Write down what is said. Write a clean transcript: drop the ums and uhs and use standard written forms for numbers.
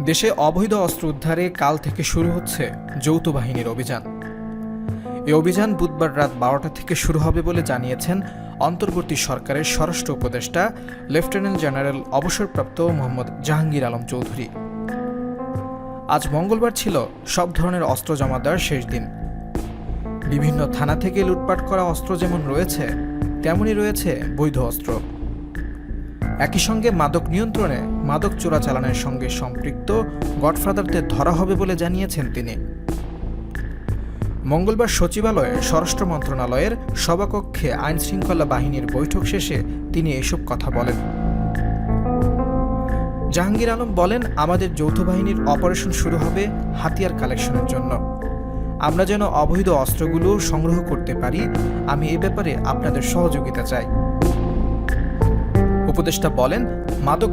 দেশে অবৈধ অস্ত্র উদ্ধারে কাল থেকে শুরু হচ্ছে যৌথ বাহিনীর অভিযান। এই অভিযান বুধবার রাত 12টা থেকে শুরু হবে বলে জানিয়েছেন অন্তর্বর্তী সরকারের স্বরাষ্ট্র উপদেষ্টা লেফটেন্যান্ট জেনারেল অবসরপ্রাপ্ত মোহাম্মদ জাহাঙ্গীর আলম চৌধুরী। আজ মঙ্গলবার ছিল সব ধরনের অস্ত্র জমা দেওয়ার শেষ দিন। বিভিন্ন থানা থেকে লুটপাট করা অস্ত্র যেমন রয়েছে, তেমনই রয়েছে বৈধ অস্ত্র। একই সঙ্গে মাদক নিয়ন্ত্রণে মাদক চোরাচালানের সঙ্গে সম্পৃক্ত গডফাদারদের ধরা হবে বলে জানিয়েছেন তিনি। মঙ্গলবার সচিবালয়ে স্বরাষ্ট্র মন্ত্রণালয়ের সভাকক্ষে আইনশৃঙ্খলা বাহিনীর বৈঠক শেষে তিনি এসব কথা বলেন। জাহাঙ্গীর আলম বলেন, আমাদের যৌথ বাহিনীর অপারেশন শুরু হবে হাতিয়ার কালেকশনের জন্য। আমরা যেন অবৈধ অস্ত্রগুলো সংগ্রহ করতে পারি, আমি এ ব্যাপারে আপনাদের সহযোগিতা চাই। উপদেষ্টা বলেন, মাদক